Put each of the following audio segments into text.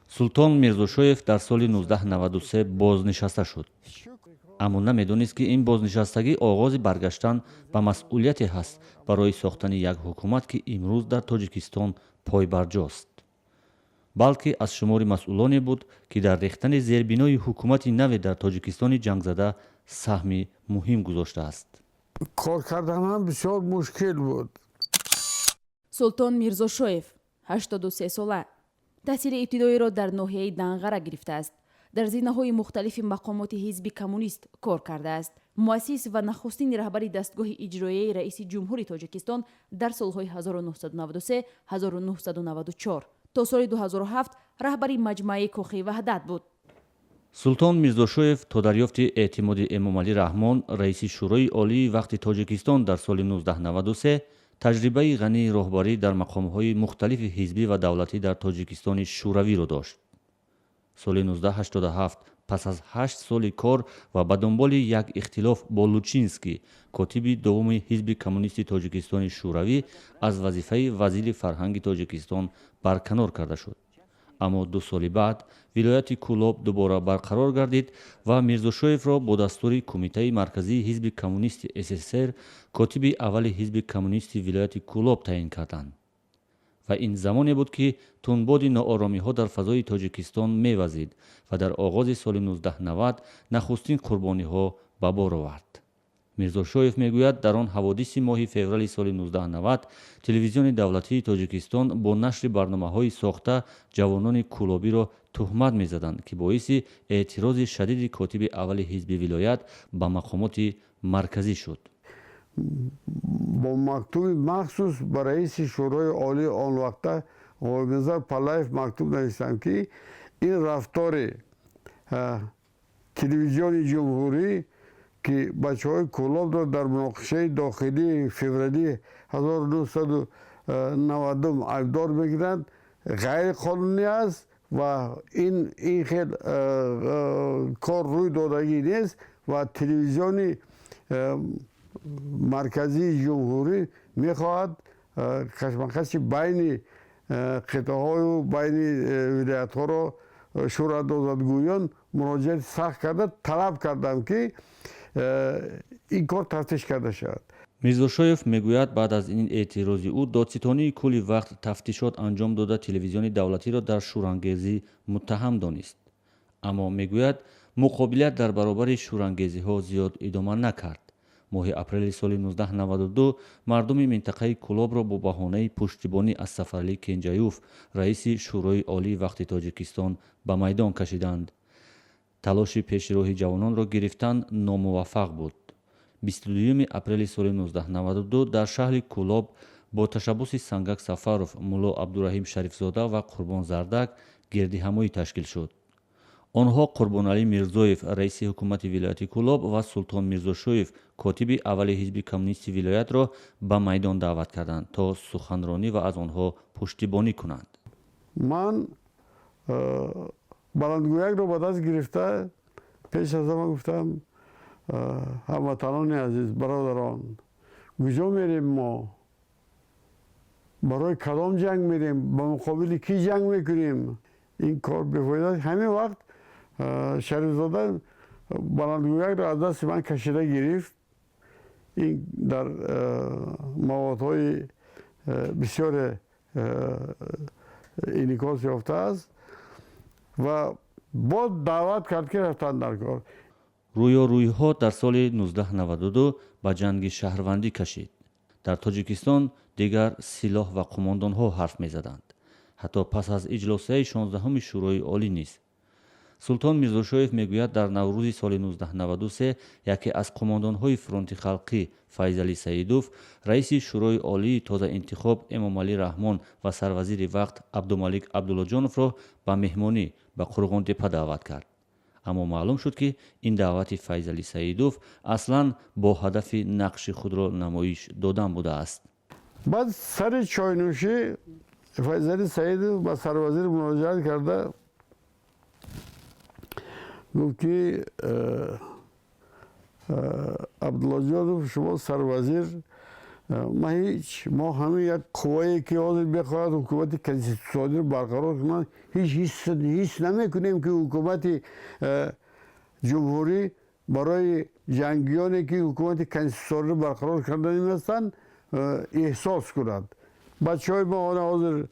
султон мирзошоев дар соли 1993 бознишаста шуд. аммо намедонист ки ин бознишастагӣ оғози баргаштан ба масъулияте ҳаст барои сохтани як ҳукумат ки имрӯз дар тоҷикистон пойбарҷост, балки аз шумори масъулоне буд ки дар рехтани зербинои ҳукумати наве дар тоҷикистони ҷангзада саҳми муҳим гузоштааст. کار کردن بسیار مشکل بود. султон мирзошоев 83 сола таҳсили ибтидоиро дар ноҳияи данғара гирифтааст. дар зинаҳои мухталифи мақомоти ҳизби коммунист кор кардааст. муассис ва нахустини раҳбари дастгоҳи иҷроияи раиси ҷумҳури тоҷикистон дар солҳои 1993-1994 то соли 2007 раҳбари маҷмӯаи кӯхи ваҳдат буд. султон мирзошоев то дарёфти эътимоди эмомалӣ раҳмон раиси шӯрои олии вақти тоҷикистон дар соли 1993 таҷрибаи ғании роҳбарӣ дар мақомҳои мухталифи ҳизбӣ ва давлатӣ дар тоҷикистони шӯравиро дошт. соли 1987 пас аз 8 соли кор ва ба дунболи як ихтилоф бо Лучинский, котиби дуввуми ҳизби коммунисти тоҷикистони шӯравӣ, аз вазифаи вазири фарҳанги тоҷикистон барканор карда шуд. аммо 2 соли баъд вилояти Кӯлоб дубора барқарор гардид ва Мирзошоевро бо дастури Кумитаи марказии ҳизби коммунисти СССР котиби аввали ҳизби коммунисти вилояти Кӯлоб таъин карданд. ва ин замоне буд ки тунбоди нооромиҳо дар фазои тоҷикистон мевазид ва дар оғози соли 1990 нахустин қурбониҳо ба бор овард. мирзошоев мегӯяд дар он ҳаводиси моҳи феврали соли 1990 телевизиони давлатии тоҷикистон бо нашри барномаҳои сохта ҷавонони кӯлобиро тӯҳмат мезаданд ки боиси эътирози шадиди котиби аввали ҳизби вилоят ба мақомоти марказӣ шуд. با مکتوب مخصوص به رئیس شورای عالی آن وقت آقای میرزا پالایف مکتوب نوشتم که این رفتار تلویزیون جمهوری که بچه های کولاب را در مناقشه داخلی فوریه 1990 ایبدار میگیرند غیر قانونی است و این خیلی کار روی دادگی نیست و تلویزیونی مرکزی جمهوری میخواهد کشمکش بین قطعه های و بین ولایت ها را شورا دادگویان مراجعه سخت کرده طلب کردم که این کار تفتیش کرده شود. мирзошоев мегӯяд баъд аз ин эътирози ӯ додситонии кӯли вақт тафтишот анҷом дода телевизиони давлатиро дар шӯрангезӣ муттаҳам донист. аммо мегӯяд муқобилат дар баробари шӯрангезиҳо зиёд идома накард. моҳи апрели соли 1992 мардуми минтақаи Кӯлобро бо баҳонаи пуштибонӣ аз Сафаралӣ Кенҷаюв, раиси шӯрои олии вақти Тоҷикистон, ба майдон кашиданд. талоши пешироҳи ҷавононро гирифтан номуваффақ буд. 22 апрели соли 1992 дар шаҳри Кӯлоб бо ташаббуси Сангак Сафаров, мулло Абдураҳим Шарифзода ва Қурбон Зардак гирдиҳамоӣ ташкил шуд. онҳо Қурбоналӣ Мирзоев, раиси ҳукумати вилояти Кӯлоб ва султон Мирзошоев, котиби аввали ҳизби коммунисти вилоятро ба майдон даъват карданд то суханронӣ ва аз онҳо пуштибонӣ кунанд. من بلندگویک رو به دست گرفته پیش از همه گفتم هموطنان عزیز، برادران، کجا میریم ما؟ برای کدام جنگ میریم؟ با مقابل کی جنگ میکنیم؟ این کار بیفایده. همین وقت شریفزاده بلندگویک رو از دست من کشیده گرفت. این در موادهای بسیار انعکاس یافته است و با دعوت کرد که رفتن در کار. рӯёрӯйиҳо дар соли 1992 ба ҷанги шаҳрвандӣ кашид. дар тоҷикистон дигар силоҳ ва қумондонҳо ҳарф мезаданд, ҳатто пас аз иҷлосияи 16-уми шӯрои олӣ низ. султон мирзошоев мегӯяд дар наврӯзи соли 1993 яке аз қумондонҳои фронти халқӣ Файзалӣ Саидов, раиси шӯрои олии тозаинтихоб Эмомалӣ Раҳмон ва сарвазири вақт Абдумалик Абдуллоҷоновро ба меҳмонӣ ба Қурғонтепа даъват кард. аммо маълум шуд ки ин даъвати Файзалӣ Саидов аслан бо ҳадафи нақши худро намоиш додан будааст. بعد سر چای‌نوشی فیضلی سعیدов با سرвазир مراجعه کرده گفت که عبدالله جانov شما سروزیر ما همه یک قوایی که حاضر بخواهد حکومت کنستیتوسیونی رو برقرار کنند هیچ نمیکنیم که حکومت جمهوری برای جنگیانی که حکومت کنستیتوسیونی رو برقرار کردن هستند احساس کنند. بچه های ما حاضر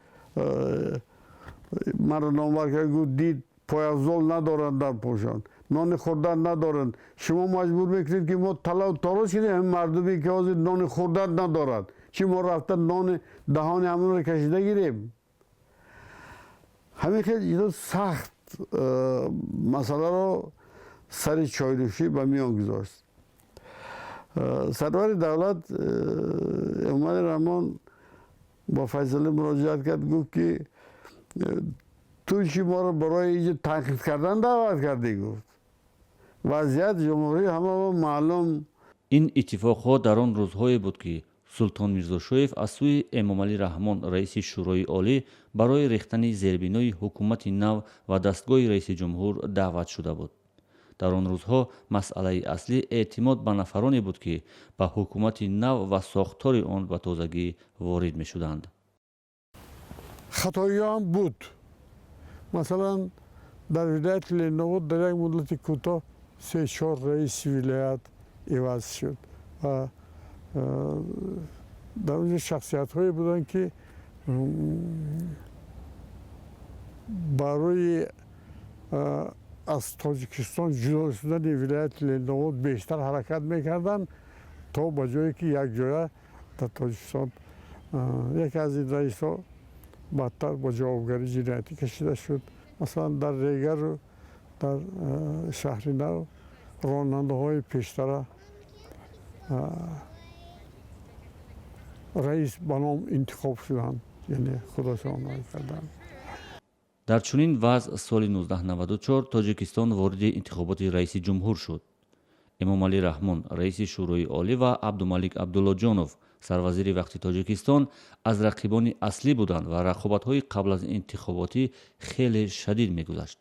مرا نامبر کرد گفت دید پایافزال ندارند در پوشان، نان خوردن ندارند، شما مجبور میکنید که ما طلا و تاراج کنیم همین مردمی که حاضر نان خوردن ندارند چی ما رفتن نان دهان همون رو کشیده گیریم. همین خیلی سخت مسئله رو سر چای‌نوشی به میان گذاشت. سرور دولت امامعلی رحمان با فیصله مراجعت کرد گفت که تو چی ما رو برای اینجا تحقیق کردن دعوت کردی؟ گفت وضعیت جمهوری همه معلوم. این اتفاقها در آن روزهای بود که سلطان میرزاشویف از سوی امامعلی رحمان رئیس شورای عالی برای ریختن زیربنای حکومت نو و دستگاه رئیس جمهور دعوت شده بود. در آن روزها مسئله اصلی اعتماد به نفرانی بود که به حکومت نو و ساختار آن به تازگی وارد می شدند. خطایی هم بود. مثلا در ولایت لنگرود در یک مدت کوتاه 3-4 رئیس ولایت عوض شد و در اونجا شخصیت هایی بودن که برای از تاجیکستان جدا شدن ولایت لنگرود بیشتر حرکت میکردن تا به جایی که یک جای در تاجیکستان یکی از این رئیس ها بدتر با جوابگری جنایتی کشیده شد. مثلا در ریگر و در شهر نو راننده های پیشتر رئیس به نام انتخاب شدند، یعنی خودشان کردن. در چنین وضع سال 1994 تاجیکستان وارد انتخابات رئیس جمهور شد. امامعلی رحمان رئیس شورای عالی و عبدالملک عبداللهجانов سروزیر وقتی تاجیکستان از رقیبان اصلی بودند و رقابت‌های قبل از انتخاباتی خیلی شدید می‌گذشت.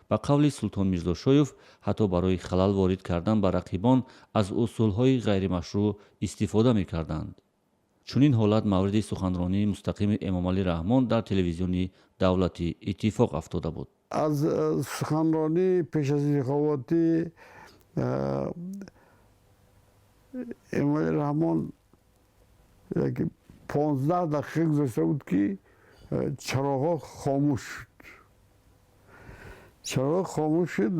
به قول سلطان میرزاشویف حتی برای خلل وارد کردن به رقیبان از اصول‌های غیرمشروع استفاده می‌کردند. چنین حالت مورد سخنرانی مستقیم امامعلی رحمان در تلویزیون دولتی اتفاق افتاده بود. از سخنرانی پیش از انتخاباتی امامعلی رحمان 15 دقیقه گذاشته بود که چراغ‌ها خاموش شد. چراغ خاموش شد.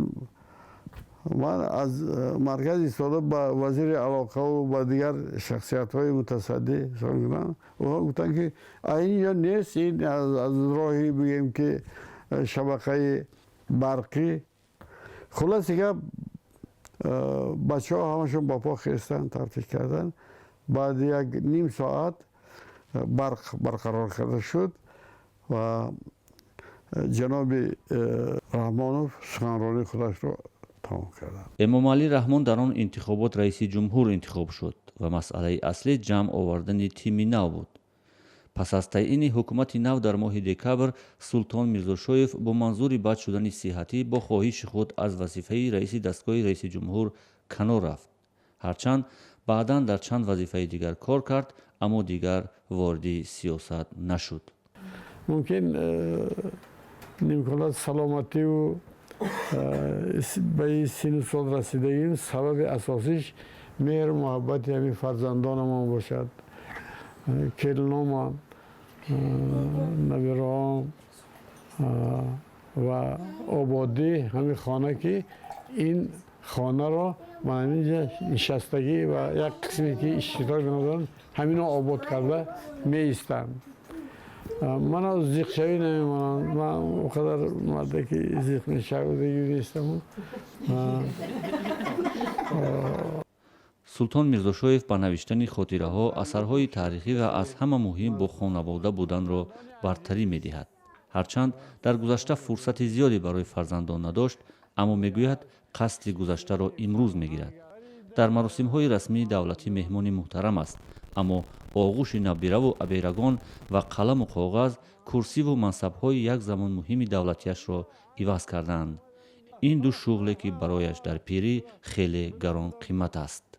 من از مرکز ایستاده به وزیر علاقه و به دیگر شخصیت های متصدی سوال کردم. اونا گفتن که این یا نیست، این از راهی بگیم که شبکه برقی. خلاصه که بچه ها همشون با پا خیستن ترتیب کردن. بعد یک نیم ساعت برق برقرار کرده شد و جناب رحمانوف سخنرانی خودش رو تمام کردن. امامعلی رحمان در آن انتخابات رئیس جمهور انتخاب شد و مسئله اصلی جمع آوردن تیم نو بود. پس از تعیین حکومت نو در ماه دکبر سلطان میرزاشویف با منظور بد شدن صحتی با خواهش خود از وظیفه رئیس دستگاه رئیس جمهور کنار رفت. هرچند بعداً در چند وظیفه دیگر کار کرد اما دیگر وارد سیاست نشد. ممکن نیمکلات سلامتی و به سن و سال رسیدگی سبب اساسیش مهر و محبت همین فرزندانمان باشد. کلنام نویرام و آبادی همین خانه که این خانه را من اینجا نشستگی و یک قسمی که اشتراک ندارن همین رو آباد کرده می ایستند. من از زیق شوی نمیمانم. من اونقدر مرده که زیق میشوی نیستم. سلطان میرزاشویف با نوشتن خاطره ها اثرهای تاریخی و از همه مهم با خانواده بودن را برتری می دهد. هرچند در گذشته فرصت زیادی برای فرزندان نداشت اما میگوید قصد گذشته را امروز میگیرد. در مراسم های رسمی دولتی مهمان محترم است اما آغوش نبیره و ابیرگان و قلم و کاغذ کرسی و منصب های یک زمان مهم دولتیش را عوض کردند. این دو شغلی که برایش در پیری خیلی گران قیمت است.